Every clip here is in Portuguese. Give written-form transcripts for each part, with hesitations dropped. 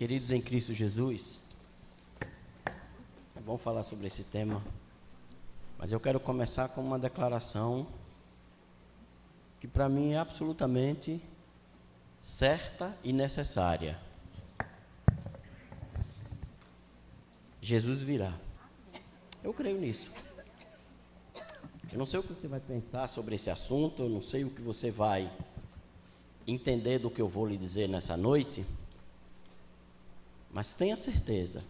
Queridos em Cristo Jesus, é bom falar sobre esse tema, mas eu quero começar com uma declaração que para mim é absolutamente certa e necessária. Jesus virá. Eu creio nisso. Eu não sei o que você vai pensar sobre esse assunto, eu não sei o que você vai entender do que eu vou lhe dizer nessa noite, mas tenha certeza,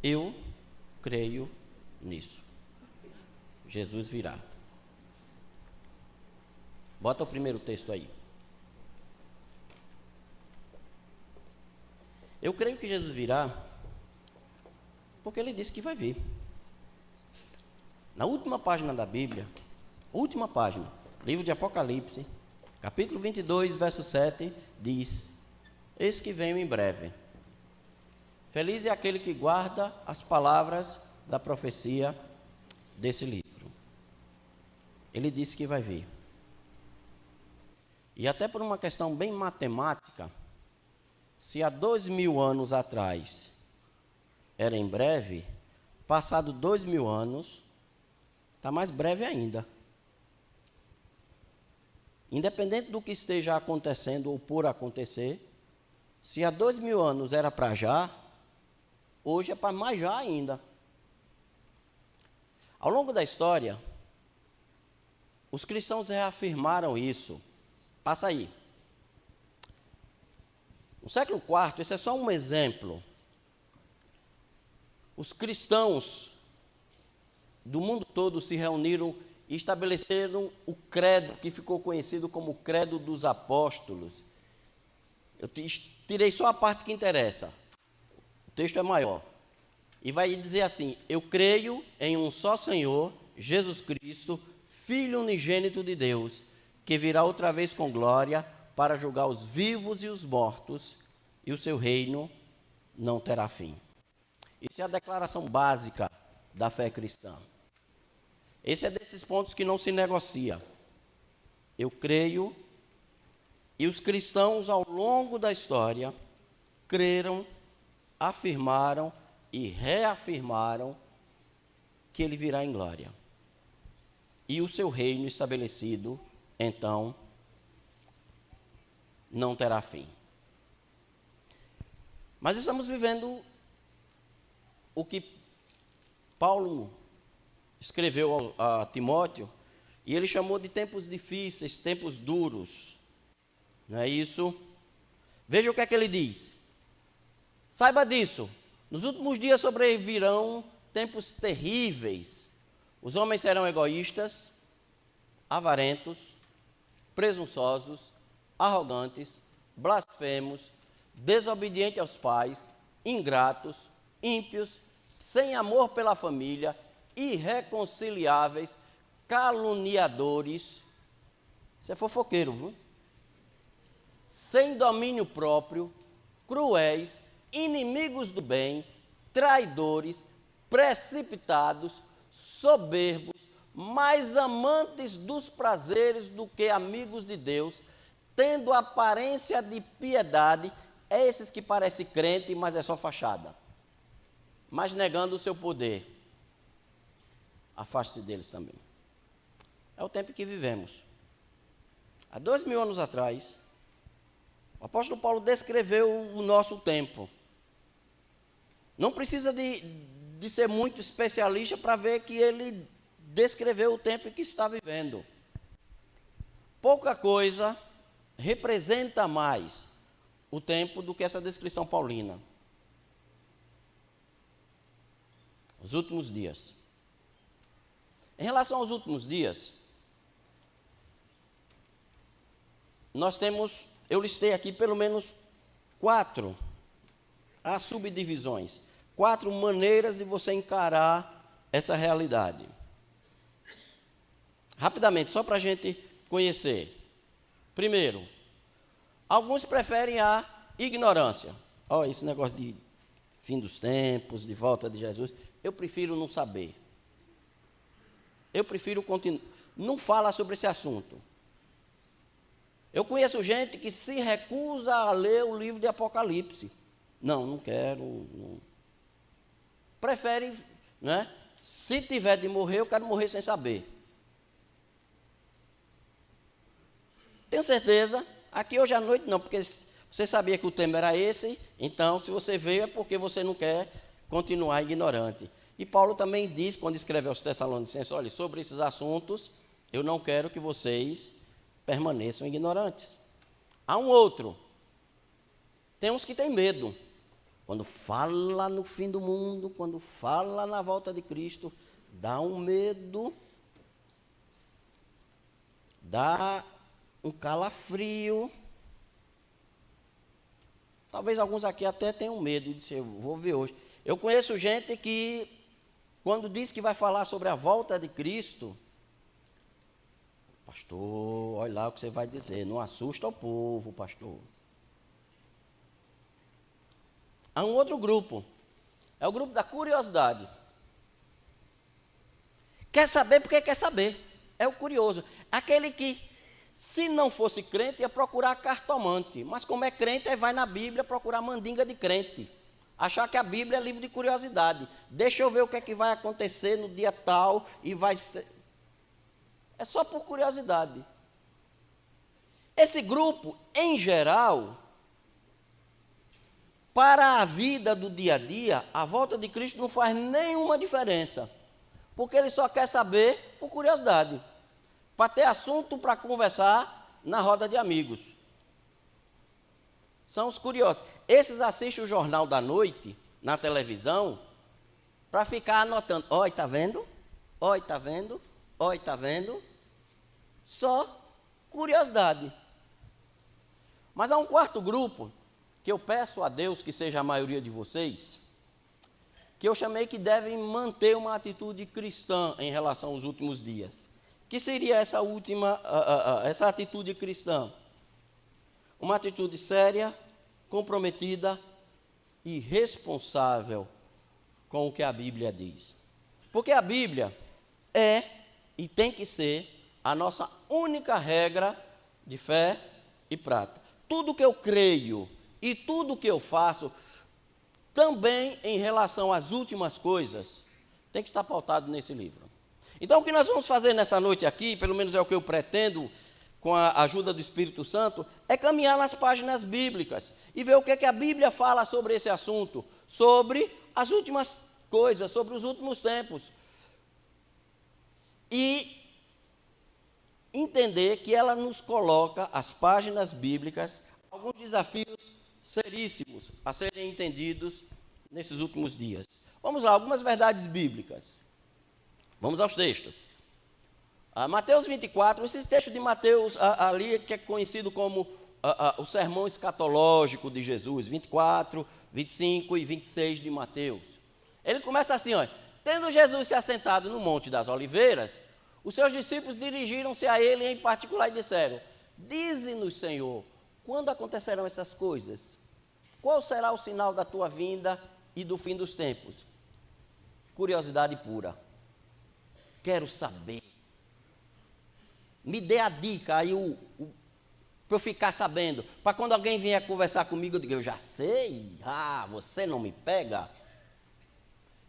eu creio nisso. Jesus virá. Bota o primeiro texto aí. Eu creio que Jesus virá porque ele disse que vai vir. Na última página da Bíblia, última página, livro de Apocalipse, capítulo 22, verso 7, diz: eis que venho em breve. Feliz é aquele que guarda as palavras da profecia desse livro. Ele disse que vai vir. E até por uma questão bem matemática, se há 2000 anos atrás era em breve, passado 2000 anos, está mais breve ainda. Independente do que esteja acontecendo ou por acontecer, se há 2000 anos era para já, hoje é para mais já ainda. Ao longo da história, os cristãos reafirmaram isso. Passa aí. No século IV, esse é só um exemplo. Os cristãos do mundo todo se reuniram e estabeleceram o credo que ficou conhecido como o credo dos apóstolos. Eu tirei só a parte que interessa. O texto é maior. E vai dizer assim: eu creio em um só Senhor, Jesus Cristo, Filho unigênito de Deus, que virá outra vez com glória para julgar os vivos e os mortos, e o seu reino não terá fim. Isso é a declaração básica da fé cristã. Esse é desses pontos que não se negocia. Eu creio, e os cristãos ao longo da história creram, afirmaram e reafirmaram que ele virá em glória. E o seu reino estabelecido, então, não terá fim. Mas estamos vivendo o que Paulo escreveu a Timóteo, e ele chamou de tempos difíceis, tempos duros. Não é isso? Veja o que é que ele diz. Saiba disso, nos últimos dias sobrevirão tempos terríveis. Os homens serão egoístas, avarentos, presunçosos, arrogantes, blasfemos, desobedientes aos pais, ingratos, ímpios, sem amor pela família, irreconciliáveis, caluniadores. Isso é fofoqueiro, viu? Sem domínio próprio, cruéis, inimigos do bem, traidores, precipitados, soberbos, mais amantes dos prazeres do que amigos de Deus, tendo aparência de piedade, esses que parecem crente, mas é só fachada, mas negando o seu poder. Afaste-se deles também. É o tempo que vivemos. Há 2000 anos atrás, o apóstolo Paulo descreveu o nosso tempo. Não precisa de ser muito especialista para ver que ele descreveu o tempo que está vivendo. Pouca coisa representa mais o tempo do que essa descrição paulina. Os últimos dias. Em relação aos últimos dias, nós temos, eu listei aqui pelo menos 4 subdivisões, 4 maneiras de você encarar essa realidade. Rapidamente, só para a gente conhecer. Primeiro, alguns preferem a ignorância. Olha, esse negócio de fim dos tempos, de volta de Jesus, eu prefiro não saber. Eu prefiro continuar. Não fala sobre esse assunto. Eu conheço gente que se recusa a ler o livro de Apocalipse. Não quero. Não. Prefere, né? Se tiver de morrer, eu quero morrer sem saber. Tenho certeza, aqui hoje à noite não, porque você sabia que o tema era esse, então se você veio é porque você não quer continuar ignorante. E Paulo também diz, quando escreve aos Tessalonicenses, olha, sobre esses assuntos, eu não quero que vocês permaneçam ignorantes. Há um outro, tem uns que têm medo. Quando fala no fim do mundo, quando fala na volta de Cristo, dá um medo, dá um calafrio. Talvez alguns aqui até tenham medo de dizer, vou ver hoje. Eu conheço gente que, quando diz que vai falar sobre a volta de Cristo, pastor, olha lá o que você vai dizer, não assusta o povo, pastor. Há um outro grupo, é o grupo da curiosidade. Quer saber porque quer saber, é o curioso. Aquele que, se não fosse crente, ia procurar cartomante, mas como é crente, aí vai na Bíblia procurar mandinga de crente. Achar que a Bíblia é livro de curiosidade. Deixa eu ver o que é que vai acontecer no dia tal e vai ser... É só por curiosidade. Esse grupo, em geral, para a vida do dia a dia, a volta de Cristo não faz nenhuma diferença. Porque ele só quer saber por curiosidade. Para ter assunto para conversar na roda de amigos. São os curiosos. Esses assistem o Jornal da Noite, na televisão, para ficar anotando. Olha, está vendo? Olha, está vendo? Olha, está vendo? Só curiosidade. Mas há um quarto grupo, que eu peço a Deus que seja a maioria de vocês, que eu chamei que devem manter uma atitude cristã em relação aos últimos dias. Que seria essa essa atitude cristã? Uma atitude séria, comprometida e responsável com o que a Bíblia diz. Porque a Bíblia é e tem que ser a nossa única regra de fé e prática. Tudo que eu creio e tudo que eu faço, também em relação às últimas coisas, tem que estar pautado nesse livro. Então, o que nós vamos fazer nessa noite aqui, pelo menos é o que eu pretendo, com a ajuda do Espírito Santo, é caminhar nas páginas bíblicas e ver o que é que a Bíblia fala sobre esse assunto, sobre as últimas coisas, sobre os últimos tempos. E entender que ela nos coloca, as páginas bíblicas, alguns desafios seríssimos a serem entendidos nesses últimos dias. Vamos lá, algumas verdades bíblicas. Vamos aos textos. Mateus 24, esse texto de Mateus ali, que é conhecido como o sermão escatológico de Jesus, 24, 25 e 26 de Mateus. Ele começa assim, olha, tendo Jesus se assentado no Monte das Oliveiras, os seus discípulos dirigiram-se a ele em particular e disseram, dize-nos, Senhor, quando acontecerão essas coisas? Qual será o sinal da tua vinda e do fim dos tempos? Curiosidade pura. Quero saber. Me dê a dica aí para eu ficar sabendo. Para quando alguém vier conversar comigo, eu digo, eu já sei. Ah, você não me pega?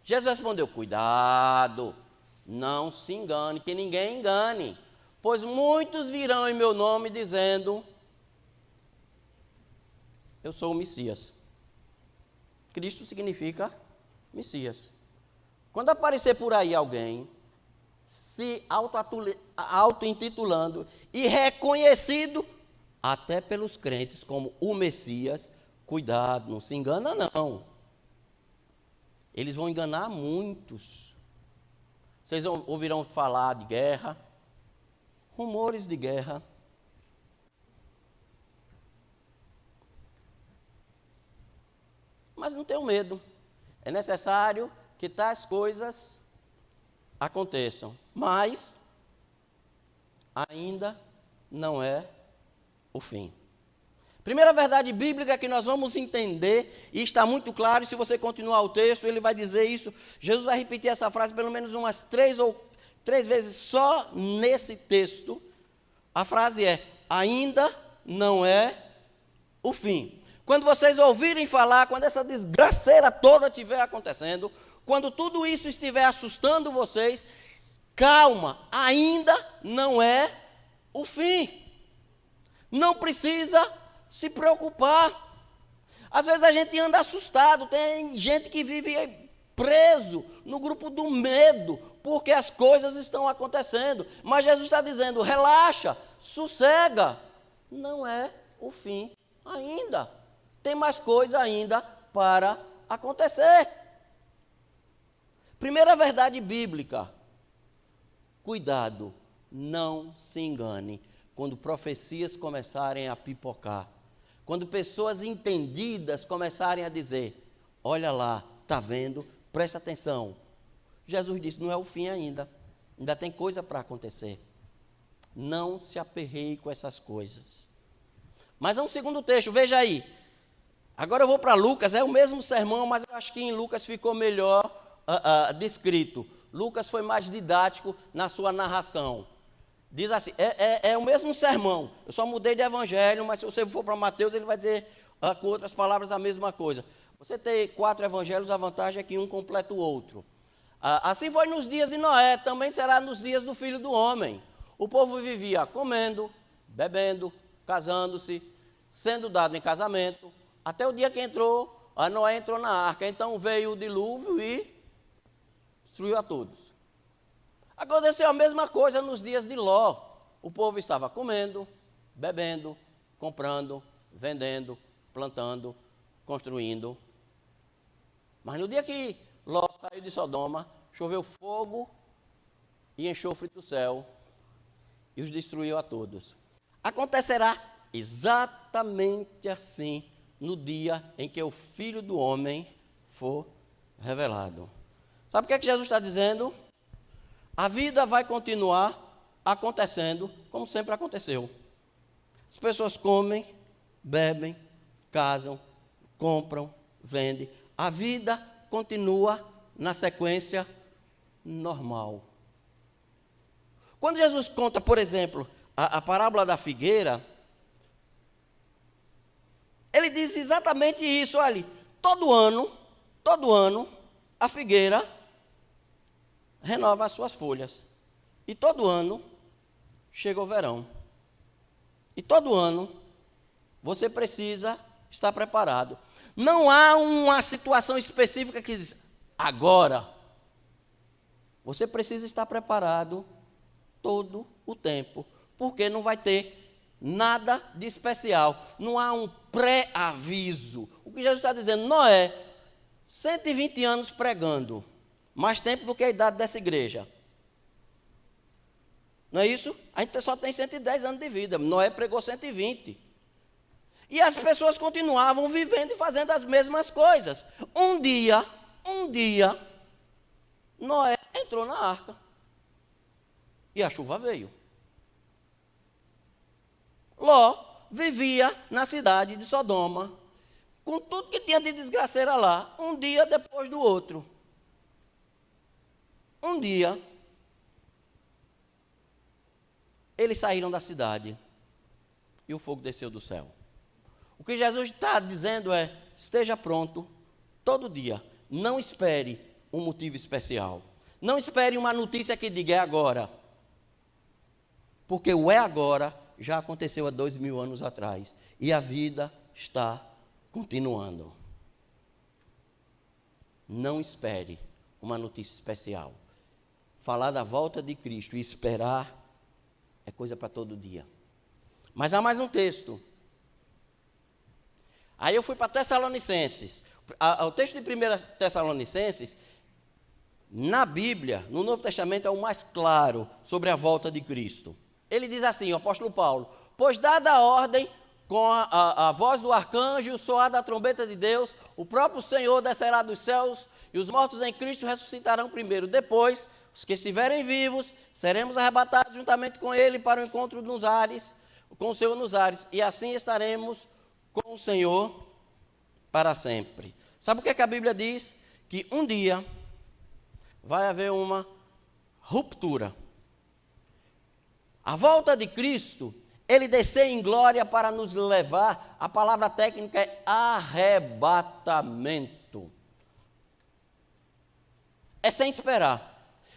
Jesus respondeu, cuidado, não se engane, que ninguém engane. Pois muitos virão em meu nome dizendo, eu sou o Messias. Cristo significa Messias. Quando aparecer por aí alguém se auto-intitulando e reconhecido até pelos crentes como o Messias, cuidado, não se engana não. Eles vão enganar muitos. Vocês ouvirão falar de guerra, rumores de guerra. Mas não tenham medo. É necessário que tais coisas aconteçam. Mas ainda não é o fim. Primeira verdade bíblica que nós vamos entender, e está muito claro, e se você continuar o texto, ele vai dizer isso. Jesus vai repetir essa frase pelo menos umas três vezes só nesse texto. A frase é, ainda não é o fim. Quando vocês ouvirem falar, quando essa desgraceira toda estiver acontecendo, quando tudo isso estiver assustando vocês, calma, ainda não é o fim. Não precisa se preocupar. Às vezes a gente anda assustado, tem gente que vive preso no grupo do medo, porque as coisas estão acontecendo. Mas Jesus está dizendo, relaxa, sossega. Não é o fim ainda. Tem mais coisa ainda para acontecer. Primeira verdade bíblica. Cuidado, não se engane quando profecias começarem a pipocar. Quando pessoas entendidas começarem a dizer, olha lá, está vendo? Presta atenção. Jesus disse, não é o fim ainda. Ainda tem coisa para acontecer. Não se aperreie com essas coisas. Mas há um segundo texto, veja aí. Agora eu vou para Lucas, é o mesmo sermão, mas eu acho que em Lucas ficou melhor descrito. Lucas foi mais didático na sua narração. Diz assim, é o mesmo sermão, eu só mudei de evangelho, mas se você for para Mateus, ele vai dizer com outras palavras a mesma coisa. Você tem 4 evangelhos, a vantagem é que um completa o outro. Assim foi nos dias de Noé, também será nos dias do Filho do Homem. O povo vivia comendo, bebendo, casando-se, sendo dado em casamento, até o dia que Noé entrou na arca. Então veio o dilúvio e destruiu a todos. Aconteceu a mesma coisa nos dias de Ló. O povo estava comendo, bebendo, comprando, vendendo, plantando, construindo. Mas no dia que Ló saiu de Sodoma, choveu fogo e enxofre do céu e os destruiu a todos. Acontecerá exatamente assim no dia em que o Filho do Homem for revelado. Sabe o que Jesus está dizendo? A vida vai continuar acontecendo como sempre aconteceu. As pessoas comem, bebem, casam, compram, vendem. A vida continua na sequência normal. Quando Jesus conta, por exemplo, a parábola da figueira, ele diz exatamente isso, olha, todo ano, a figueira renova as suas folhas. E todo ano chega o verão. E todo ano você precisa estar preparado. Não há uma situação específica que diz, agora. Você precisa estar preparado todo o tempo, porque não vai ter nada de especial. Não há um pré-aviso. O que Jesus está dizendo, Noé, 120 anos pregando, mais tempo do que a idade dessa igreja. Não é isso? A gente só tem 110 anos de vida. Noé pregou 120. E as pessoas continuavam vivendo e fazendo as mesmas coisas. Um dia, Noé entrou na arca. E a chuva veio. Ló vivia na cidade de Sodoma, com tudo que tinha de desgraceira lá, um dia depois do outro. Um dia, eles saíram da cidade e o fogo desceu do céu. O que Jesus está dizendo é, esteja pronto todo dia. Não espere um motivo especial. Não espere uma notícia que diga é agora. Porque o é agora já aconteceu há 2000 anos atrás. E a vida está continuando. Não espere uma notícia especial. Falar da volta de Cristo e esperar é coisa para todo dia. Mas há mais um texto. Aí eu fui para Tessalonicenses. O texto de 1 Tessalonicenses, na Bíblia, no Novo Testamento, é o mais claro sobre a volta de Cristo. Ele diz assim, o apóstolo Paulo, pois dada a ordem, com a voz do arcanjo e o soar da trombeta de Deus, o próprio Senhor descerá dos céus e os mortos em Cristo ressuscitarão primeiro. Depois, os que estiverem vivos, seremos arrebatados juntamente com Ele para o encontro nos ares, com o Senhor nos ares, e assim estaremos com o Senhor para sempre. Sabe o que a Bíblia diz? Que um dia vai haver uma ruptura. A volta de Cristo ele descer em glória para nos levar, a palavra técnica é arrebatamento. É sem esperar.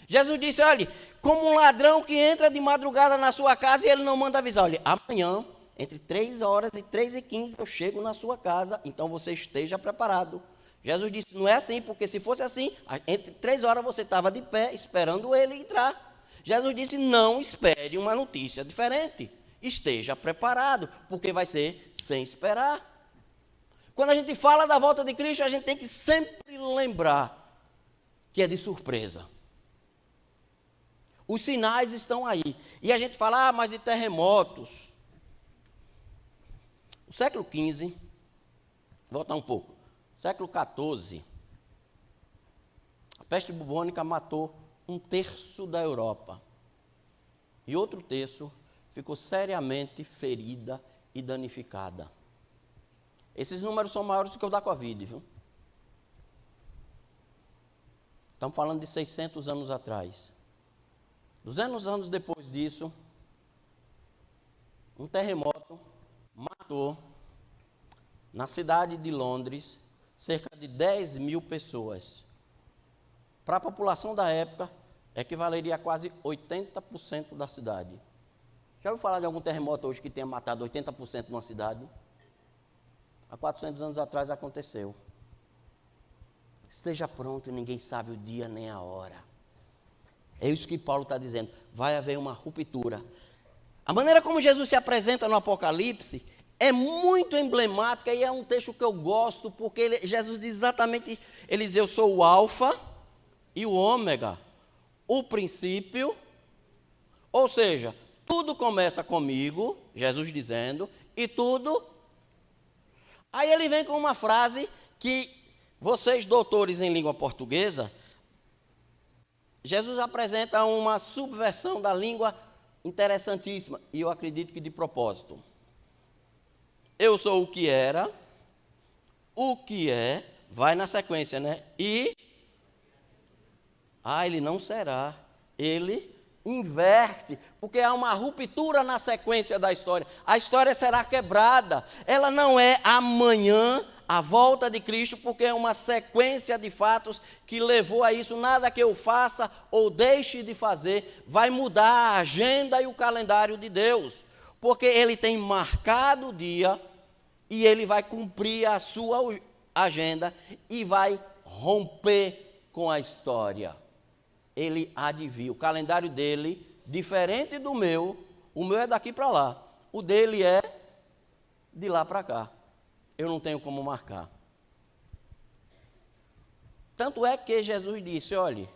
Jesus disse, olha, como um ladrão que entra de madrugada na sua casa e ele não manda avisar, olha, amanhã, entre 3 horas e 3h15, eu chego na sua casa, então você esteja preparado. Jesus disse, não é assim, porque se fosse assim, entre 3 horas você estava de pé, esperando ele entrar. Jesus disse, não espere uma notícia diferente, esteja preparado, porque vai ser sem esperar. Quando a gente fala da volta de Cristo, a gente tem que sempre lembrar que é de surpresa. Os sinais estão aí. E a gente fala, mas e terremotos? O século XV, voltar um pouco, século XIV, a peste bubônica matou 1/3 da Europa. E outro terço ficou seriamente ferida e danificada. Esses números são maiores do que o da Covid, viu? Estamos falando de 600 anos atrás. 200 anos depois disso, um terremoto matou, na cidade de Londres, cerca de 10 mil pessoas. Para a população da época, equivaleria a quase 80% da cidade. Já ouviu falar de algum terremoto hoje que tenha matado 80% de uma cidade? Há 400 anos atrás aconteceu. Esteja pronto, ninguém sabe o dia nem a hora. É isso que Paulo está dizendo. Vai haver uma ruptura. A maneira como Jesus se apresenta no Apocalipse é muito emblemática e é um texto que eu gosto, porque Jesus diz exatamente, ele diz, eu sou o alfa e o ômega, o princípio, ou seja, tudo começa comigo, Jesus dizendo, e tudo. Aí ele vem com uma frase que vocês, doutores em língua portuguesa, Jesus apresenta uma subversão da língua interessantíssima, e eu acredito que de propósito. Eu sou o que era, o que é, vai na sequência, né? E, ele não será, ele inverte, porque há uma ruptura na sequência da história. A história será quebrada, ela não é amanhã, a volta de Cristo, porque é uma sequência de fatos que levou a isso. Nada que eu faça ou deixe de fazer vai mudar a agenda e o calendário de Deus, porque Ele tem marcado o dia e Ele vai cumprir a sua agenda e vai romper com a história. Ele adivinha, o calendário dele, diferente do meu, o meu é daqui para lá, o dele é de lá para cá. Eu não tenho como marcar. Tanto é que Jesus disse, olhe,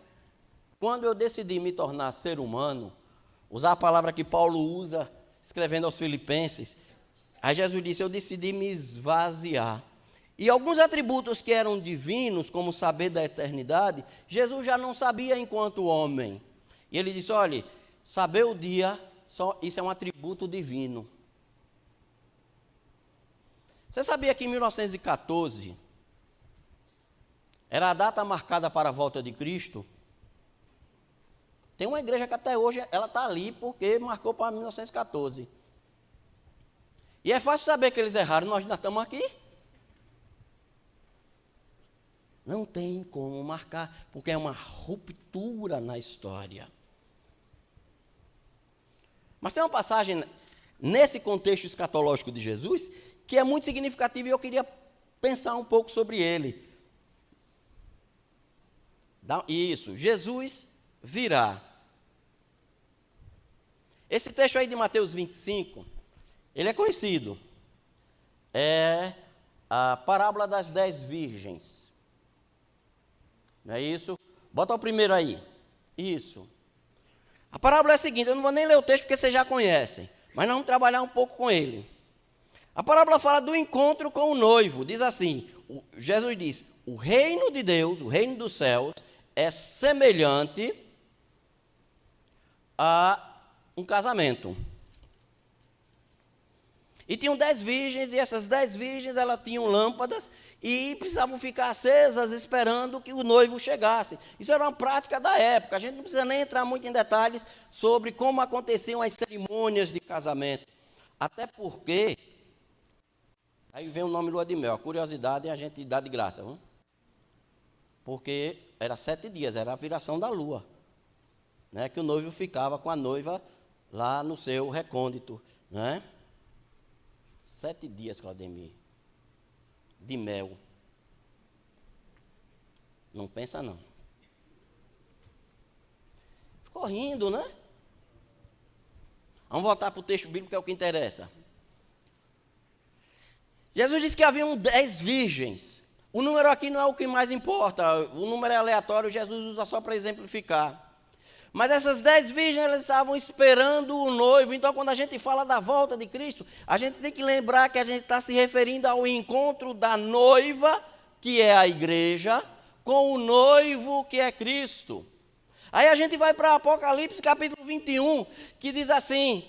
quando eu decidi me tornar ser humano, usar a palavra que Paulo usa, escrevendo aos Filipenses, aí Jesus disse, eu decidi me esvaziar. E alguns atributos que eram divinos, como o saber da eternidade, Jesus já não sabia enquanto homem. E ele disse, olhe, saber o dia, isso é um atributo divino. Você sabia que em 1914 era a data marcada para a volta de Cristo? Tem uma igreja que até hoje ela está ali porque marcou para 1914. E é fácil saber que eles erraram, nós ainda estamos aqui. Não tem como marcar, porque é uma ruptura na história. Mas tem uma passagem nesse contexto escatológico de Jesus que é muito significativo e eu queria pensar um pouco sobre ele. Isso, Jesus virá. Esse texto aí de Mateus 25, ele é conhecido. É a parábola das 10 virgens. Não é isso? Bota o primeiro aí. Isso. A parábola é a seguinte, eu não vou nem ler o texto porque vocês já conhecem, mas nós vamos trabalhar um pouco com ele. A parábola fala do encontro com o noivo. Diz assim, Jesus diz, o reino de Deus, o reino dos céus, é semelhante a um casamento. E tinham 10 virgens, e essas 10 virgens, elas tinham lâmpadas, e precisavam ficar acesas esperando que o noivo chegasse. Isso era uma prática da época, a gente não precisa nem entrar muito em detalhes sobre como aconteciam as cerimônias de casamento. Até porque, aí vem o nome lua de mel, a curiosidade a gente dá de graça, viu? Porque era 7 dias, era a viração da lua, né? Que o noivo ficava com a noiva lá no seu recôndito, né? 7 dias, Claudemir, de mel. Não pensa não. Ficou rindo, né? Vamos voltar para o texto bíblico, que é o que interessa. Jesus disse que haviam 10 virgens. O número aqui não é o que mais importa. O número é aleatório, Jesus usa só para exemplificar. Mas essas 10 virgens, elas estavam esperando o noivo. Então, quando a gente fala da volta de Cristo, a gente tem que lembrar que a gente está se referindo ao encontro da noiva, que é a igreja, com o noivo, que é Cristo. Aí a gente vai para Apocalipse capítulo 21, que diz assim: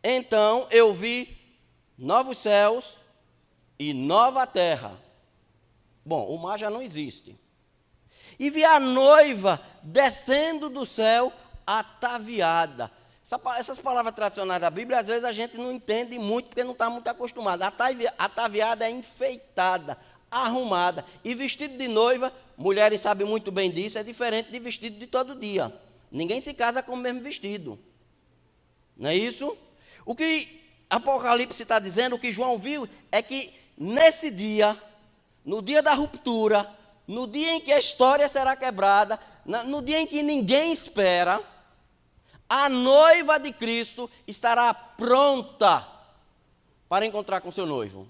então eu vi novos céus e nova terra. Bom, o mar já não existe. E vi a noiva descendo do céu ataviada. Essas palavras tradicionais da Bíblia, às vezes a gente não entende muito, porque não está muito acostumado. Ataviada é enfeitada, arrumada. E vestido de noiva, mulheres sabem muito bem disso, é diferente de vestido de todo dia. Ninguém se casa com o mesmo vestido. Não é isso? O que Apocalipse está dizendo, o que João viu, é que nesse dia, no dia da ruptura, no dia em que a história será quebrada, no dia em que ninguém espera, a noiva de Cristo estará pronta para encontrar com seu noivo.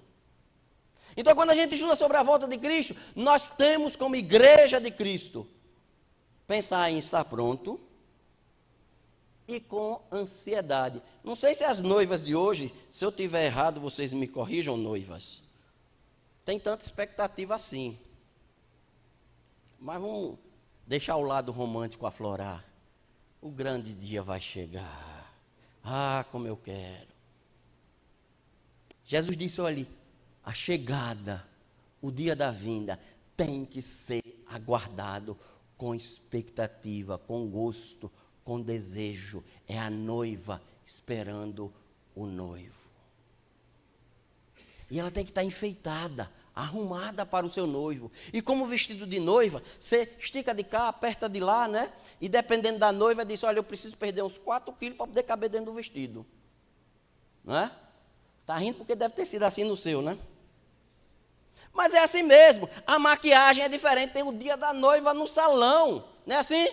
Então, quando a gente estuda sobre a volta de Cristo, nós temos como igreja de Cristo pensar em estar pronto e com ansiedade. Não sei se as noivas de hoje, se eu tiver errado, vocês me corrijam, noivas. Tem tanta expectativa assim. Mas vamos deixar o lado romântico aflorar. O grande dia vai chegar. Ah, como eu quero. Jesus disse, olha, a chegada, o dia da vinda, tem que ser aguardado com expectativa, com gosto, com desejo. É a noiva esperando o noivo. E ela tem que estar enfeitada, arrumada para o seu noivo. E como vestido de noiva, você estica de cá, aperta de lá, né? E dependendo da noiva, diz, olha, eu preciso perder uns 4 quilos para poder caber dentro do vestido. Não é? Está rindo porque deve ter sido assim no seu, né? Mas é assim mesmo. A maquiagem é diferente. Tem o dia da noiva no salão. Não é assim?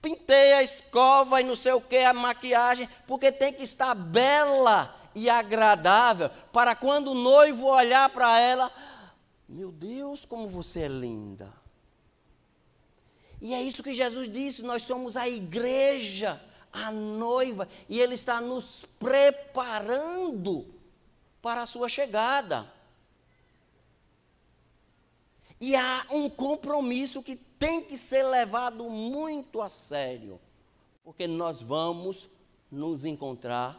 Penteia, escova e não sei o que, a maquiagem. Porque tem que estar bela e agradável. Para quando o noivo olhar para ela, meu Deus, como você é linda. E é isso que Jesus disse. Nós somos a igreja, a noiva. E Ele está nos preparando para a sua chegada. E há um compromisso que tem que ser levado muito a sério, porque nós vamos nos encontrar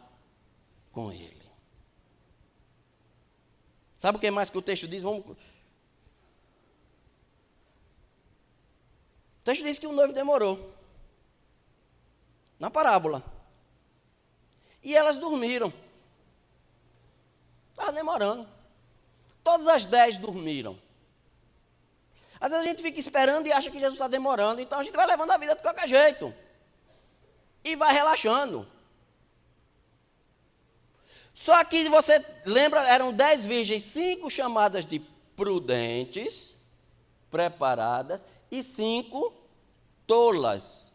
com Ele. Sabe o que mais que o texto diz? O texto diz que o noivo demorou, na parábola. E elas dormiram. Estava demorando. Todas as 10 dormiram. Às vezes a gente fica esperando e acha que Jesus está demorando, então a gente vai levando a vida de qualquer jeito. E vai relaxando. Só que você lembra, eram 10 virgens, 5 chamadas de prudentes, preparadas, e 5 tolas.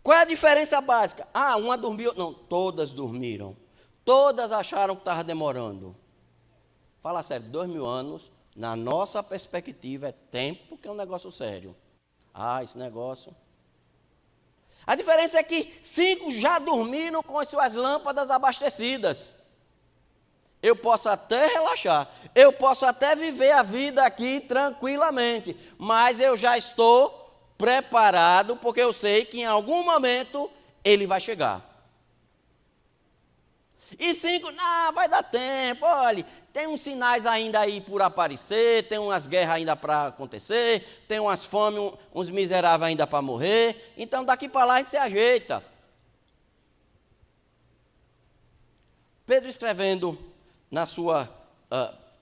Qual é a diferença básica? Ah, uma dormiu, não, todas dormiram. Todas acharam que estava demorando. Fala sério, 2000 anos... Na nossa perspectiva, é tempo que é um negócio sério. Ah, esse negócio. A diferença é que 5 já dormiram com as suas lâmpadas abastecidas. Eu posso até relaxar, eu posso até viver a vida aqui tranquilamente, mas eu já estou preparado, porque eu sei que em algum momento ele vai chegar. E 5, não, vai dar tempo, olha, tem uns sinais ainda aí por aparecer, tem umas guerras ainda para acontecer, tem umas fomes, uns miseráveis ainda para morrer, então daqui para lá a gente se ajeita. Pedro, escrevendo na sua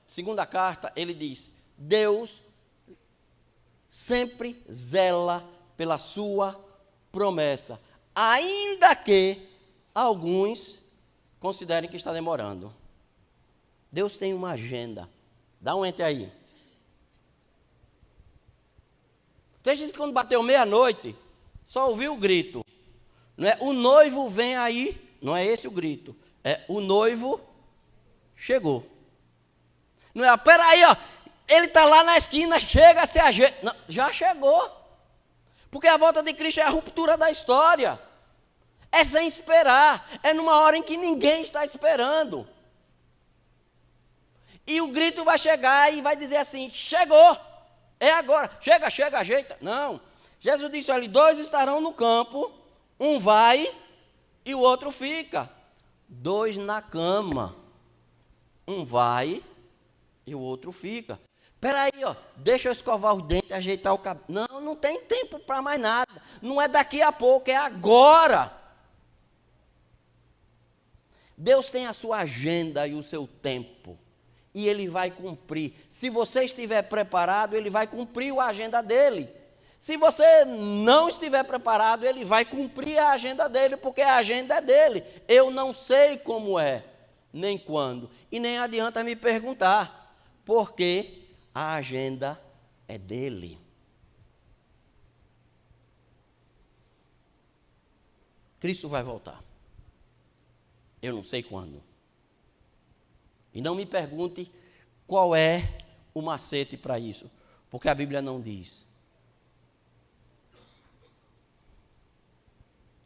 segunda carta, ele diz: Deus sempre zela pela sua promessa, ainda que alguns considerem que está demorando. Deus tem uma agenda. Dá um ente aí. Tem gente que quando bateu meia-noite, só ouviu o grito. Não é? O noivo vem aí, não é esse o grito. É o noivo chegou. Não é? Peraí, ó, ele está lá na esquina, chega, se ajeita. Não, já chegou. Porque a volta de Cristo é a ruptura da história. É sem esperar. É numa hora em que ninguém está esperando. E o grito vai chegar e vai dizer assim: chegou. É agora, chega, chega, ajeita. Não, Jesus disse ali: 2 estarão no campo, um vai e o outro fica. 2 na cama, um vai e o outro fica. Espera aí, ó, deixa eu escovar os dentes, ajeitar o cabelo. Não, não tem tempo para mais nada. Não é daqui a pouco, é agora. Deus tem a sua agenda e o seu tempo. E Ele vai cumprir. Se você estiver preparado, Ele vai cumprir a agenda dEle. Se você não estiver preparado, Ele vai cumprir a agenda dEle, porque a agenda é dEle. Eu não sei como é, nem quando. E nem adianta me perguntar, porque a agenda é dEle. Cristo vai voltar. Eu não sei quando. E não me pergunte qual é o macete para isso, porque a Bíblia não diz.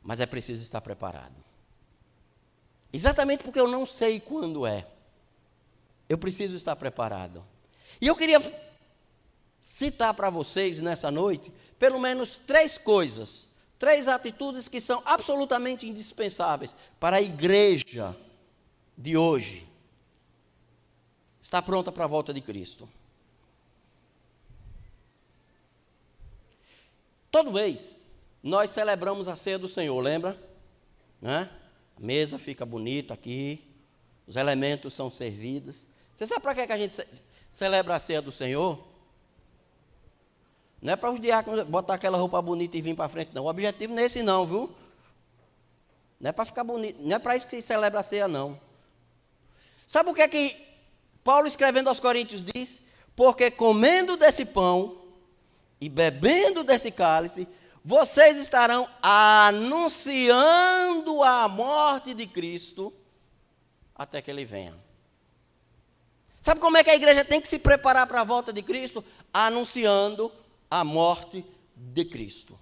Mas é preciso estar preparado. Exatamente porque eu não sei quando é. Eu preciso estar preparado. E eu queria citar para vocês nessa noite, pelo menos 3 coisas, 3 atitudes que são absolutamente indispensáveis para a igreja de hoje está pronta para a volta de Cristo. Todo mês, nós celebramos a ceia do Senhor, lembra? Né? A mesa fica bonita aqui, os elementos são servidos. Você sabe para que a gente celebra a ceia do Senhor? Não é para os diáconos botar aquela roupa bonita e vir para frente, não. O objetivo não é esse não, viu? Não é para ficar bonito, não é para isso que se celebra a ceia, não. Sabe o que é que Paulo, escrevendo aos Coríntios, diz: porque comendo desse pão e bebendo desse cálice, vocês estarão anunciando a morte de Cristo até que Ele venha. Sabe como é que a igreja tem que se preparar para a volta de Cristo? Anunciando a morte de Cristo.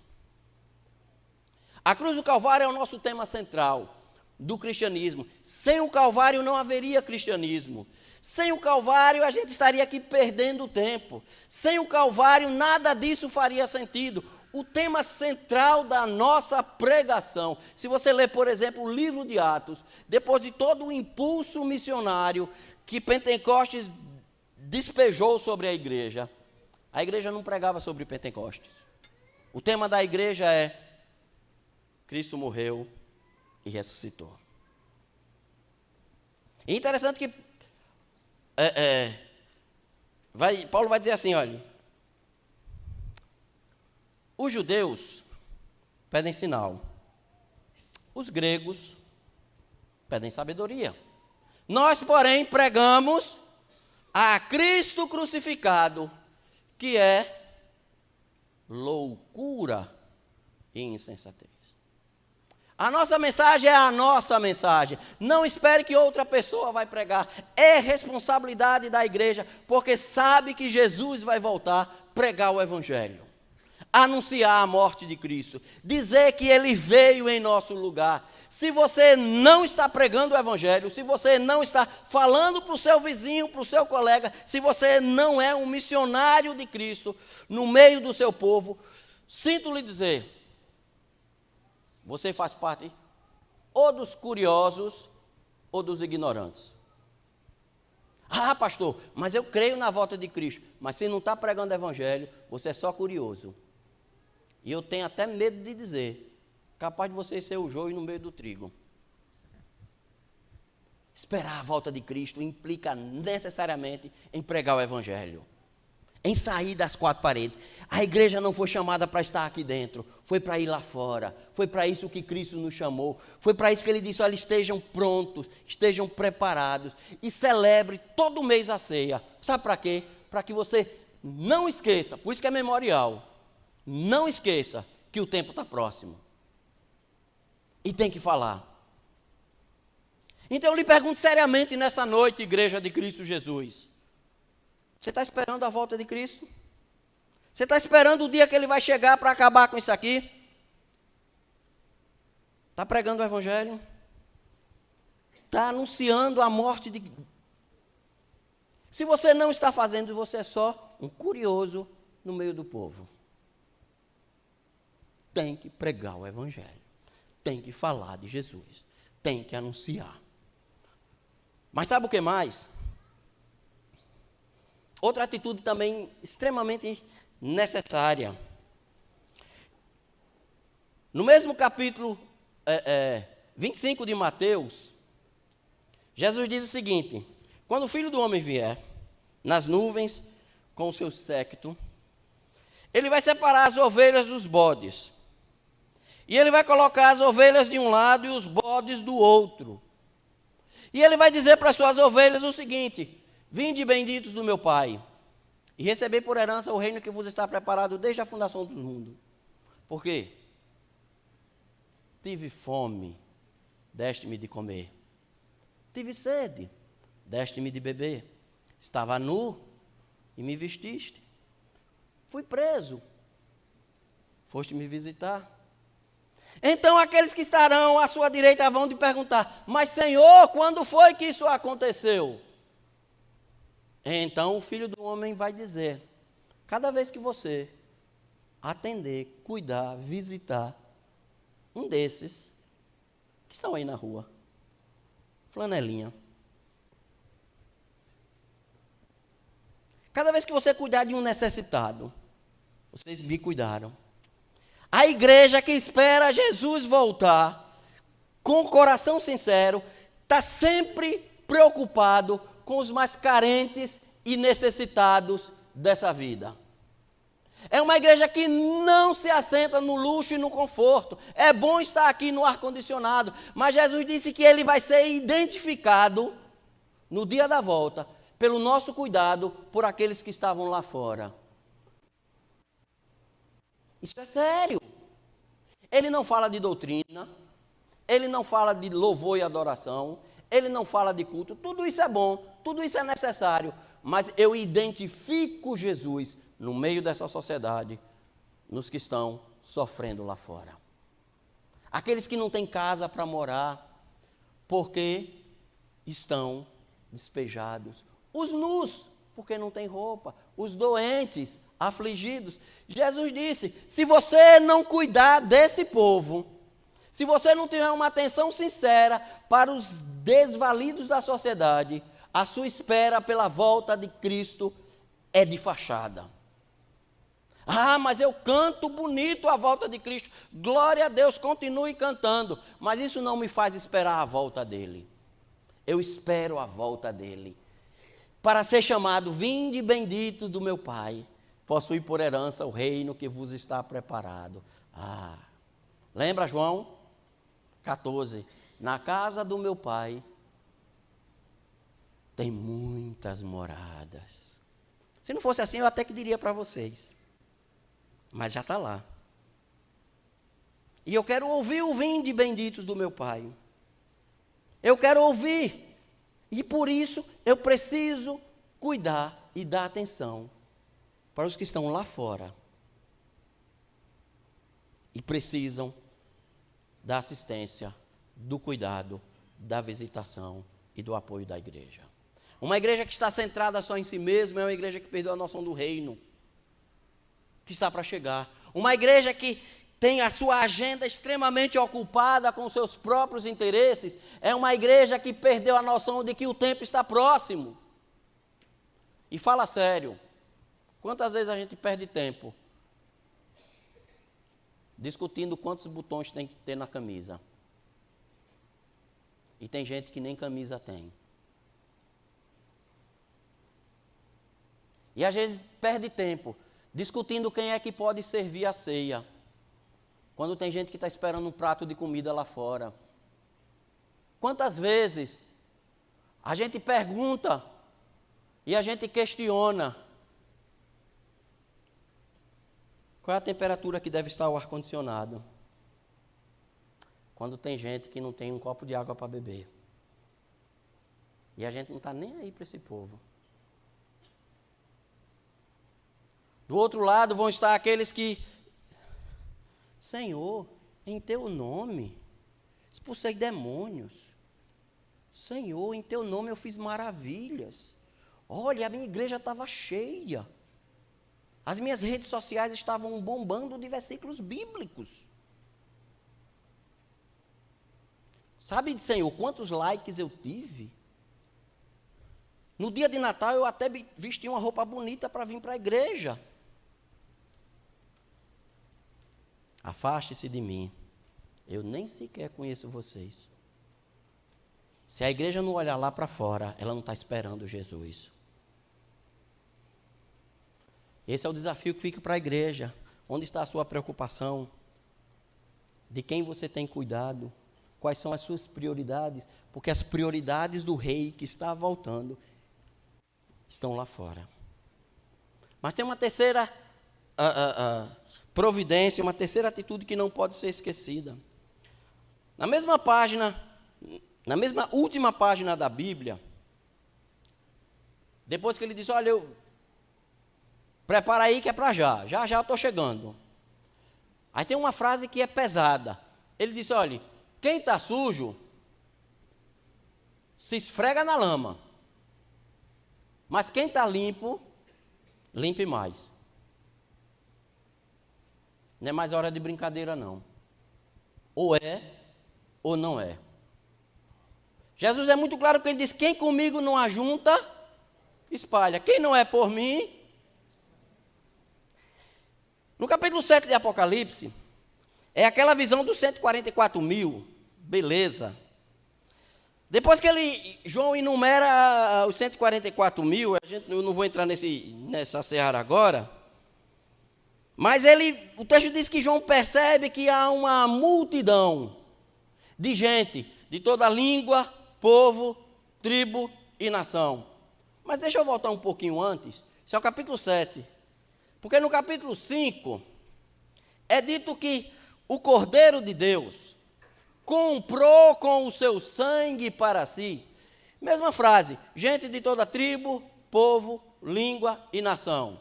A cruz do Calvário é o nosso tema central do cristianismo. Sem o Calvário não haveria cristianismo. Sem o Calvário a gente estaria aqui perdendo tempo. Sem o Calvário nada disso faria sentido. O tema central da nossa pregação, se você ler, por exemplo, o livro de Atos, depois de todo o impulso missionário que Pentecostes despejou sobre a igreja não pregava sobre Pentecostes. O tema da igreja é: Cristo morreu e ressuscitou. É interessante que Paulo vai dizer assim, olha: os judeus pedem sinal, os gregos pedem sabedoria. Nós, porém, pregamos a Cristo crucificado, que é loucura e insensatez. A nossa mensagem é a nossa mensagem. Não espere que outra pessoa vai pregar. É responsabilidade da igreja, porque sabe que Jesus vai voltar, pregar o evangelho. Anunciar a morte de Cristo. Dizer que Ele veio em nosso lugar. Se você não está pregando o evangelho, se você não está falando para o seu vizinho, para o seu colega, se você não é um missionário de Cristo no meio do seu povo, sinto lhe dizer, você faz parte ou dos curiosos ou dos ignorantes. Ah, pastor, mas eu creio na volta de Cristo. Mas se não está pregando o evangelho, você é só curioso. E eu tenho até medo de dizer, capaz de você ser o joio no meio do trigo. Esperar a volta de Cristo implica necessariamente em pregar o Evangelho, em sair das quatro paredes. A igreja não foi chamada para estar aqui dentro, foi para ir lá fora. Foi para isso que Cristo nos chamou. Foi para isso que Ele disse: olha, estejam prontos, estejam preparados e celebre todo mês a ceia. Sabe para quê? Para que você não esqueça, por isso que é memorial, não esqueça que o tempo está próximo. E tem que falar. Então eu lhe pergunto seriamente nessa noite, igreja de Cristo Jesus: você está esperando a volta de Cristo? Você está esperando o dia que Ele vai chegar para acabar com isso aqui? Está pregando o Evangelho? Está anunciando a morte de... Se você não está fazendo, você é só um curioso no meio do povo. Tem que pregar o Evangelho. Tem que falar de Jesus. Tem que anunciar. Mas sabe o que mais? Outra atitude também extremamente necessária. No mesmo capítulo 25 de Mateus, Jesus diz o seguinte: quando o Filho do Homem vier nas nuvens com o seu séquito, Ele vai separar as ovelhas dos bodes. E Ele vai colocar as ovelhas de um lado e os bodes do outro. E Ele vai dizer para as suas ovelhas o seguinte: vinde benditos do meu Pai, e recebei por herança o reino que vos está preparado desde a fundação do mundo. Por quê? Tive fome, deste-me de comer. Tive sede, deste-me de beber. Estava nu e me vestiste. Fui preso, foste me visitar. Então aqueles que estarão à sua direita vão te perguntar: mas Senhor, quando foi que isso aconteceu? Então o Filho do Homem vai dizer: cada vez que você atender, cuidar, visitar um desses que estão aí na rua, flanelinha. Cada vez que você cuidar de um necessitado, vocês me cuidaram. A igreja que espera Jesus voltar, com o coração sincero, está sempre preocupado com os mais carentes e necessitados dessa vida. É uma igreja que não se assenta no luxo e no conforto. É bom estar aqui no ar-condicionado, mas Jesus disse que Ele vai ser identificado no dia da volta pelo nosso cuidado por aqueles que estavam lá fora. Isso é sério. Ele não fala de doutrina, Ele não fala de louvor e adoração, Ele não fala de culto. Tudo isso é bom, tudo isso é necessário, mas eu identifico Jesus no meio dessa sociedade, nos que estão sofrendo lá fora. Aqueles que não têm casa para morar, porque estão despejados. Os nus, porque não têm roupa. Os doentes, afligidos. Jesus disse: se você não cuidar desse povo, se você não tiver uma atenção sincera para os desvalidos da sociedade, a sua espera pela volta de Cristo é de fachada. Ah, mas eu canto bonito a volta de Cristo. Glória a Deus, continue cantando. Mas isso não me faz esperar a volta dele. Eu espero a volta dele. Para ser chamado: vinde benditos do meu Pai, possui por herança o reino que vos está preparado. Ah, lembra João 14? Na casa do meu Pai tem muitas moradas. Se não fosse assim, eu até que diria para vocês. Mas já está lá. E eu quero ouvir o vinde benditos do meu Pai. Eu quero ouvir. E por isso eu preciso cuidar e dar atenção para os que estão lá fora. E precisam da assistência, do cuidado, da visitação e do apoio da igreja. Uma igreja que está centrada só em si mesma é uma igreja que perdeu a noção do reino, que está para chegar. Uma igreja que tem a sua agenda extremamente ocupada com seus próprios interesses, é uma igreja que perdeu a noção de que o tempo está próximo. E fala sério, quantas vezes a gente perde tempo discutindo quantos botões tem que ter na camisa? E tem gente que nem camisa tem. E às vezes perde tempo discutindo quem é que pode servir a ceia, quando tem gente que está esperando um prato de comida lá fora. Quantas vezes a gente pergunta e a gente questiona qual é a temperatura que deve estar o ar-condicionado, quando tem gente que não tem um copo de água para beber. E a gente não está nem aí para esse povo. Do outro lado vão estar aqueles que, Senhor, em teu nome, expulsei demônios. Senhor, em teu nome eu fiz maravilhas. Olha, a minha igreja estava cheia. As minhas redes sociais estavam bombando de versículos bíblicos. Sabe, Senhor, quantos likes eu tive? No dia de Natal eu até vesti uma roupa bonita para vir para a igreja. Afaste-se de mim, eu nem sequer conheço vocês. Se a igreja não olhar lá para fora, ela não está esperando Jesus. Esse é o desafio que fica para a igreja. Onde está a sua preocupação? De quem você tem cuidado? Quais são as suas prioridades? Porque as prioridades do rei que está voltando estão lá fora. Mas tem uma terceira providência, uma terceira atitude que não pode ser esquecida. Na mesma página, na mesma última página da Bíblia, depois que ele diz, olha, prepara aí que é para já eu estou chegando. Aí tem uma frase que é pesada. Ele disse, olha, quem está sujo, se esfrega na lama. Mas quem está limpo, limpe mais. Não é mais hora de brincadeira, não. Ou é, ou não é. Jesus é muito claro que ele diz, quem comigo não ajunta, espalha. Quem não é por mim. No capítulo 7 de Apocalipse, é aquela visão dos 144 mil, beleza. Depois que João enumera os 144 mil, eu não vou entrar nessa seara agora, mas o texto diz que João percebe que há uma multidão de gente, de toda língua, povo, tribo e nação. Mas deixa eu voltar um pouquinho antes, isso é o capítulo 7, porque no capítulo 5 é dito que o Cordeiro de Deus comprou com o seu sangue para si. Mesma frase, gente de toda tribo, povo, língua e nação.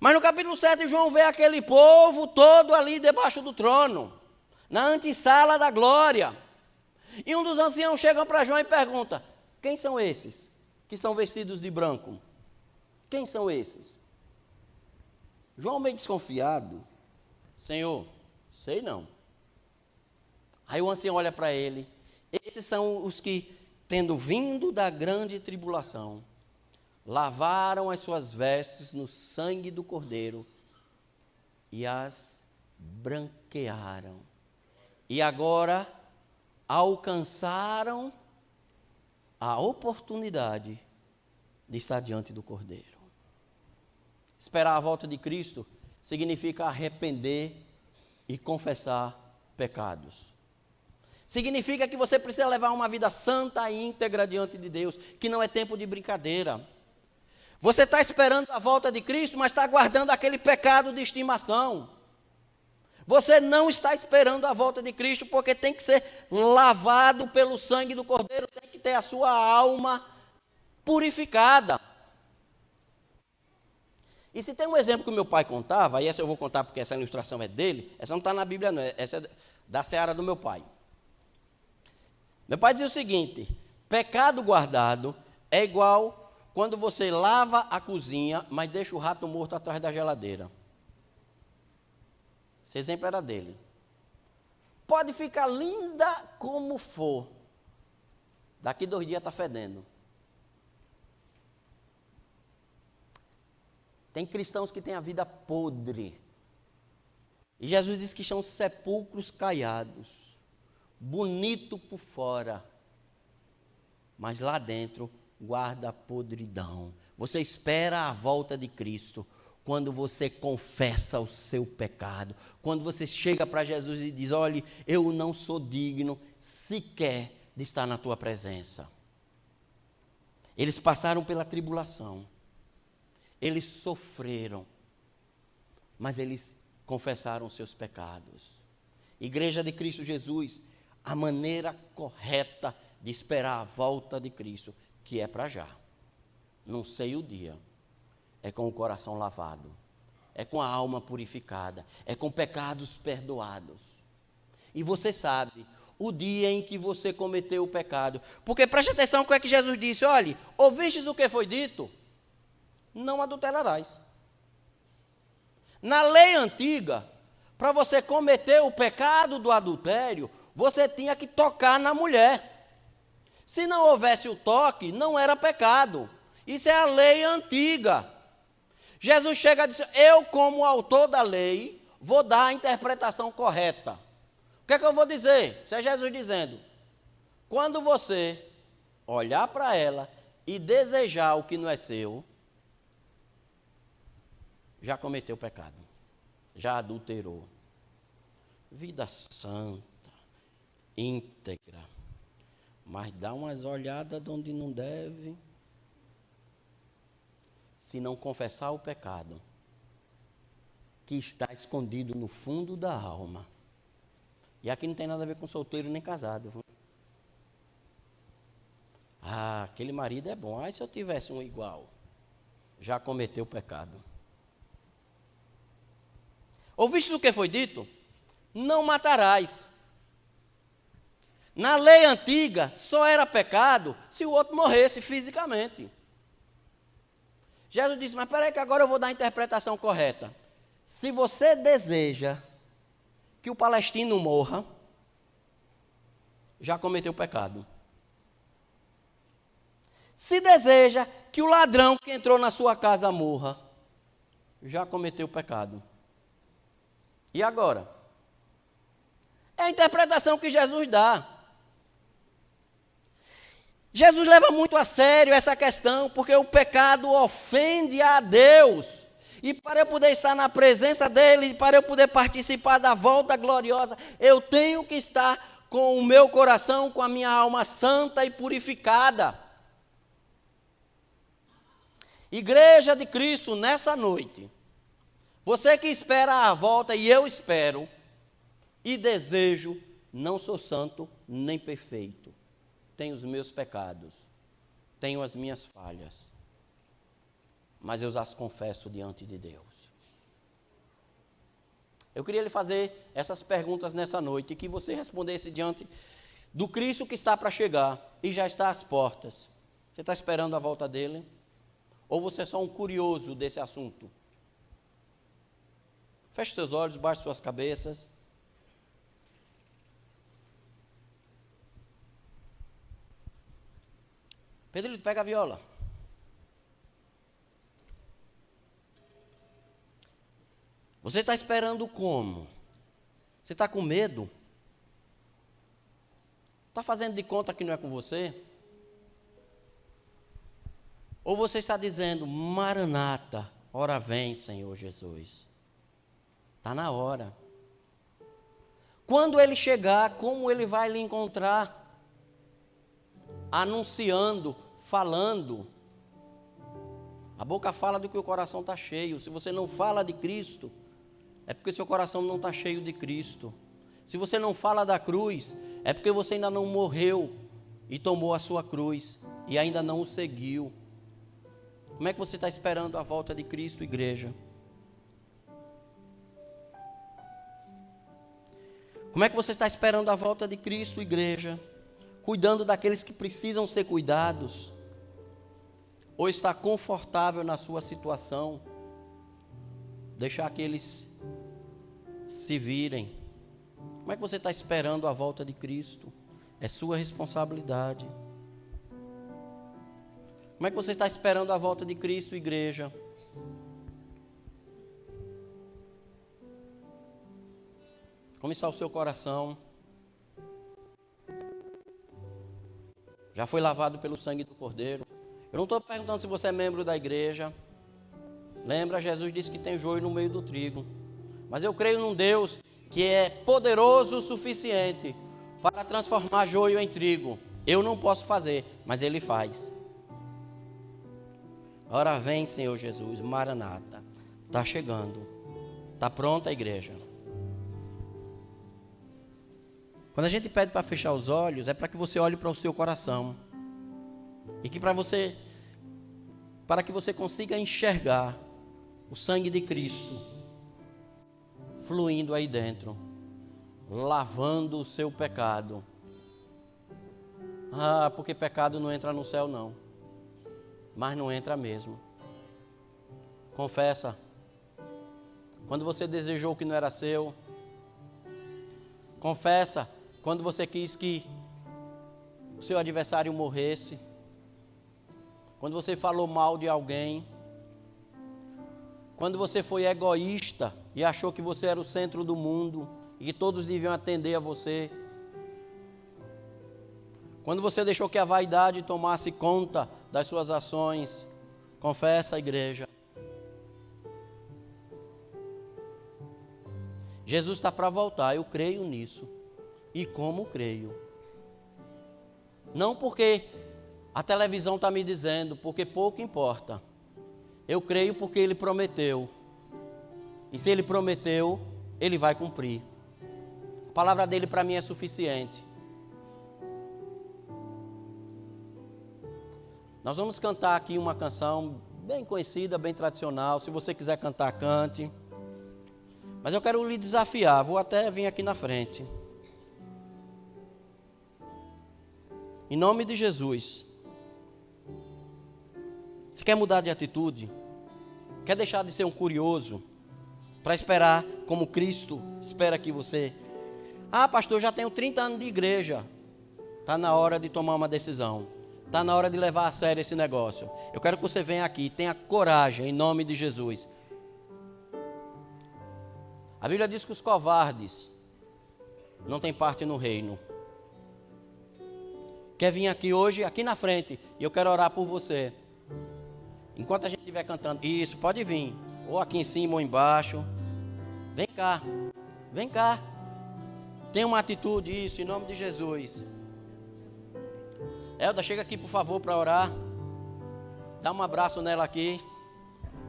Mas no capítulo 7, João vê aquele povo todo ali debaixo do trono, na antessala da glória. E um dos anciãos chega para João e pergunta, quem são esses que estão vestidos de branco? Quem são esses? João meio desconfiado, Senhor, sei não. Aí o ancião olha para ele, esses são os que, tendo vindo da grande tribulação, lavaram as suas vestes no sangue do Cordeiro e as branquearam. E agora alcançaram a oportunidade de estar diante do Cordeiro. Esperar a volta de Cristo significa arrepender e confessar pecados. Significa que você precisa levar uma vida santa e íntegra diante de Deus, que não é tempo de brincadeira. Você está esperando a volta de Cristo, mas está guardando aquele pecado de estimação. Você não está esperando a volta de Cristo, porque tem que ser lavado pelo sangue do Cordeiro, tem que ter a sua alma purificada. E se tem um exemplo que o meu pai contava, e essa eu vou contar porque essa ilustração é dele, essa não está na Bíblia não, essa é da seara do meu pai. Meu pai dizia o seguinte, pecado guardado é igual quando você lava a cozinha, mas deixa o rato morto atrás da geladeira. Esse exemplo era dele. Pode ficar linda como for, daqui 2 dias está fedendo. Tem cristãos que têm a vida podre. E Jesus diz que são sepulcros caiados, bonito por fora, mas lá dentro guarda podridão. Você espera a volta de Cristo quando você confessa o seu pecado, quando você chega para Jesus e diz: olhe, eu não sou digno sequer de estar na tua presença. Eles passaram pela tribulação, eles sofreram, mas eles confessaram os seus pecados. Igreja de Cristo Jesus, a maneira correta de esperar a volta de Cristo, que é para já, não sei o dia, é com o coração lavado, é com a alma purificada, é com pecados perdoados. E você sabe o dia em que você cometeu o pecado, porque preste atenção o que é que Jesus disse: olhe, ouvistes o que foi dito? Não adulterarás. Na lei antiga, para você cometer o pecado do adultério, você tinha que tocar na mulher. Se não houvesse o toque, não era pecado. Isso é a lei antiga. Jesus chega e diz: eu, como autor da lei, vou dar a interpretação correta. O que é que eu vou dizer? Isso é Jesus dizendo: quando você olhar para ela e desejar o que não é seu, já cometeu pecado, já adulterou. Vida santa, íntegra, mas dá umas olhadas de onde não deve. Se não confessar o pecado que está escondido no fundo da alma. E aqui não tem nada a ver com solteiro nem casado. Ah, aquele marido é bom. Ah, se eu tivesse um igual, já cometeu pecado. Ouviste o que foi dito? Não matarás. Na lei antiga, só era pecado se o outro morresse fisicamente. Jesus disse: mas peraí que agora eu vou dar a interpretação correta. Se você deseja que o palestino morra, já cometeu pecado. Se deseja que o ladrão que entrou na sua casa morra, já cometeu pecado. E agora? É a interpretação que Jesus dá. Jesus leva muito a sério essa questão, porque o pecado ofende a Deus. E para eu poder estar na presença dEle, para eu poder participar da volta gloriosa, eu tenho que estar com o meu coração, com a minha alma santa e purificada. Igreja de Cristo, nessa noite, você que espera a volta, e eu espero, e desejo, não sou santo nem perfeito. Tenho os meus pecados, tenho as minhas falhas, mas eu as confesso diante de Deus. Eu queria lhe fazer essas perguntas nessa noite, e que você respondesse diante do Cristo que está para chegar, e já está às portas. Você está esperando a volta dele? Ou você é só um curioso desse assunto? Feche seus olhos, baixe suas cabeças. Pedrito, pega a viola. Você está esperando como? Você está com medo? Está fazendo de conta que não é com você? Ou você está dizendo: Maranata, ora vem, Senhor Jesus. Está na hora. Quando ele chegar, como ele vai lhe encontrar? Anunciando, falando. A boca fala do que o coração está cheio. Se você não fala de Cristo, é porque seu coração não está cheio de Cristo. Se você não fala da cruz, é porque você ainda não morreu e tomou a sua cruz e ainda não o seguiu. Como é que você está esperando a volta de Cristo, igreja? Como é que você está esperando a volta de Cristo, igreja? Cuidando daqueles que precisam ser cuidados? Ou está confortável na sua situação? Deixar que eles se virem? Como é que você está esperando a volta de Cristo? É sua responsabilidade. Como é que você está esperando a volta de Cristo, igreja? Como está o seu coração? Já foi lavado pelo sangue do Cordeiro. Eu não estou perguntando se você é membro da igreja. Lembra, Jesus disse que tem joio no meio do trigo. Mas eu creio num Deus que é poderoso o suficiente para transformar joio em trigo. Eu não posso fazer, mas Ele faz. Ora vem, Senhor Jesus, Maranata. Está chegando. Está pronta a igreja. Quando a gente pede para fechar os olhos, é para que você olhe para o seu coração. E que para que você consiga enxergar o sangue de Cristo fluindo aí dentro, lavando o seu pecado. Ah, porque pecado não entra no céu não. Mas não entra mesmo. Confessa. Quando você desejou o que não era seu. Confessa. Quando você quis que o seu adversário morresse. Quando você falou mal de alguém. Quando você foi egoísta e achou que você era o centro do mundo e que todos deviam atender a você. Quando você deixou que a vaidade tomasse conta das suas ações. Confessa, igreja. Jesus está para voltar, eu creio nisso. E como creio? Não porque a televisão está me dizendo, porque pouco importa. Eu creio porque Ele prometeu. E se Ele prometeu, Ele vai cumprir. A palavra dEle para mim é suficiente. Nós vamos cantar aqui uma canção bem conhecida, bem tradicional. Se você quiser cantar, cante. Mas eu quero lhe desafiar, vou até vir aqui na frente. Em nome de Jesus. Você quer mudar de atitude? Quer deixar de ser um curioso? Para esperar como Cristo espera que você... Ah, pastor, já tenho 30 anos de igreja. Está na hora de tomar uma decisão. Está na hora de levar a sério esse negócio. Eu quero que você venha aqui, tenha coragem, em nome de Jesus. A Bíblia diz que os covardes não têm parte no reino. Quer vir aqui hoje, aqui na frente, e eu quero orar por você. Enquanto a gente estiver cantando, isso, pode vir. Ou aqui em cima ou embaixo. Vem cá, vem cá. Tenha uma atitude, isso, em nome de Jesus. Elda, chega aqui por favor para orar. Dá um abraço nela aqui.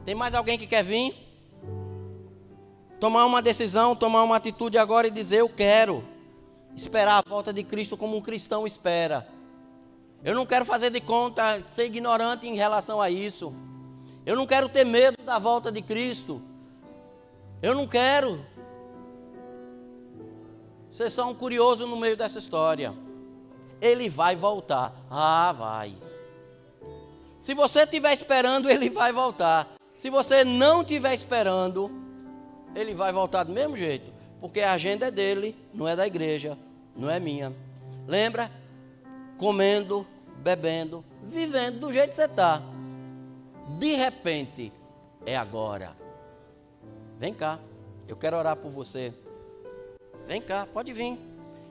Tem mais alguém que quer vir? Tomar uma decisão, tomar uma atitude agora e dizer eu quero. Esperar a volta de Cristo como um cristão espera. Eu não quero fazer de conta, ser ignorante em relação a isso. Eu não quero ter medo da volta de Cristo. Eu não quero ser só um curioso no meio dessa história. Ele vai voltar. Ah, vai. Se você estiver esperando, Ele vai voltar. Se você não estiver esperando, Ele vai voltar do mesmo jeito. Porque a agenda é dele, não é da igreja, não é minha. Lembra? Comendo, bebendo, vivendo do jeito que você está. De repente, é agora. Vem cá, eu quero orar por você. Vem cá, pode vir.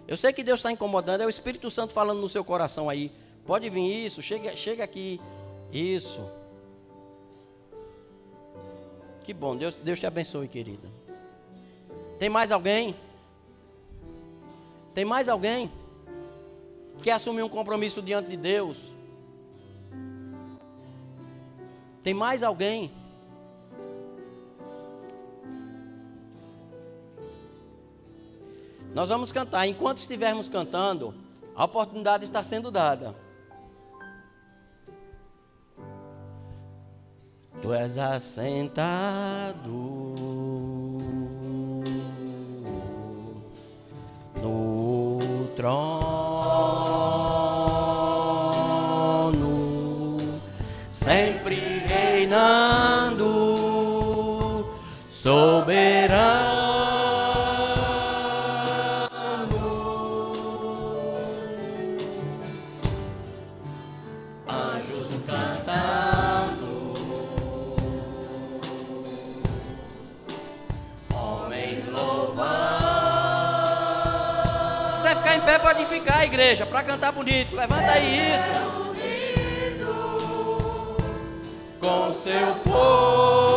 Eu sei que Deus está incomodando, é o Espírito Santo falando no seu coração aí. Pode vir isso, chega aqui. Isso. Que bom, Deus te abençoe, querida. Tem mais alguém? Tem mais alguém que quer assumir um compromisso diante de Deus? Tem mais alguém? Nós vamos cantar. Enquanto estivermos cantando, a oportunidade está sendo dada. Tu és assentado no trono, sempre reinando, soberano. quiser pode ficar, igreja, para cantar bonito. Levanta aí isso. Com seu povo.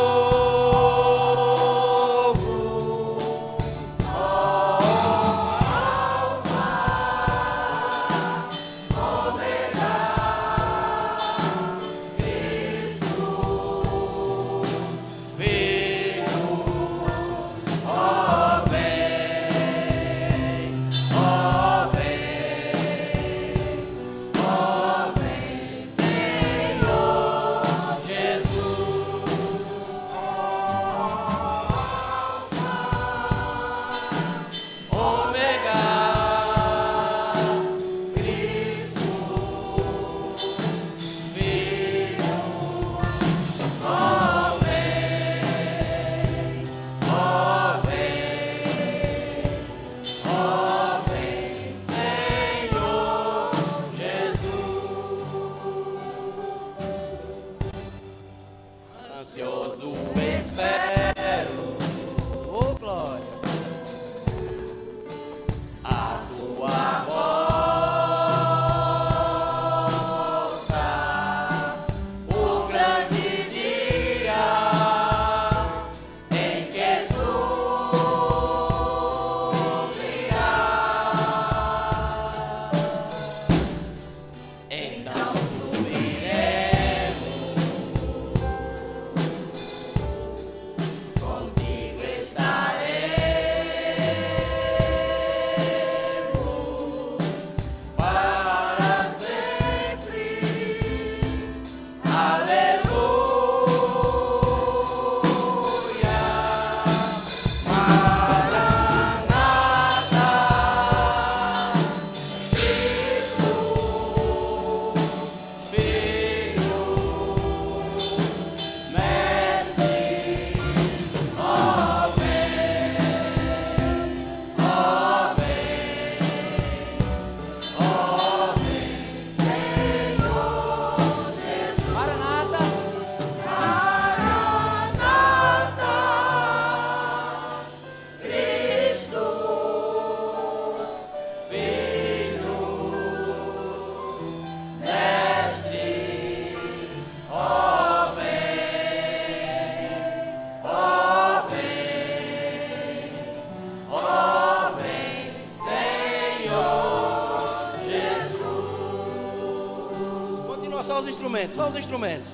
Só os instrumentos.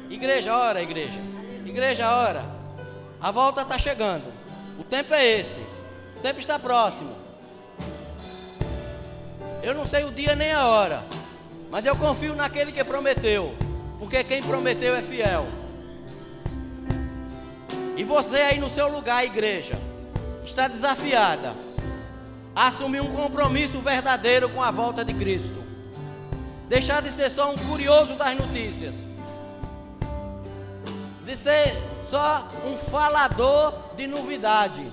Igreja, ora, igreja. Igreja, ora. A volta está chegando. O tempo é esse. O tempo está próximo. Eu não sei o dia nem a hora, mas eu confio naquele que prometeu, porque quem prometeu é fiel. E você aí no seu lugar, igreja, está desafiada a assumir um compromisso verdadeiro com a volta de Cristo. Deixar de ser só um curioso das notícias, de ser só um falador de novidade.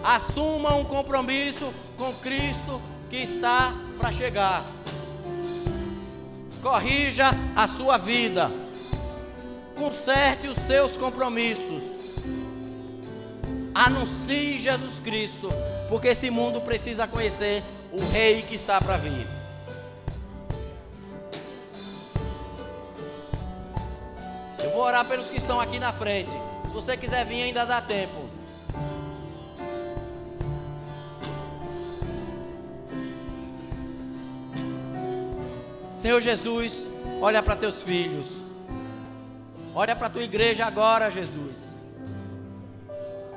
Assuma um compromisso com Cristo que está para chegar. Corrija a sua vida, conserte os seus compromissos, anuncie Jesus Cristo, porque esse mundo precisa conhecer o Rei que está para vir. Eu vou orar pelos que estão aqui na frente. Se você quiser vir, ainda dá tempo. Senhor Jesus, olha para teus filhos. Olha para a tua igreja agora, Jesus.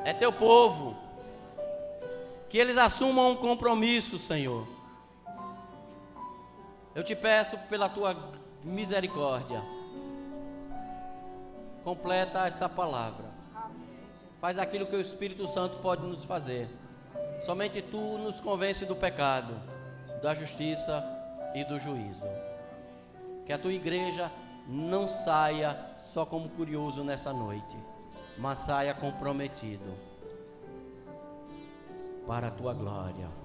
É teu povo. Que eles assumam um compromisso, Senhor. Eu te peço pela tua misericórdia. Completa essa palavra. Faz aquilo que o Espírito Santo pode nos fazer. Somente tu nos convence do pecado, da justiça e do juízo. Que a tua igreja não saia só como curioso nessa noite, mas saia comprometido para a tua glória.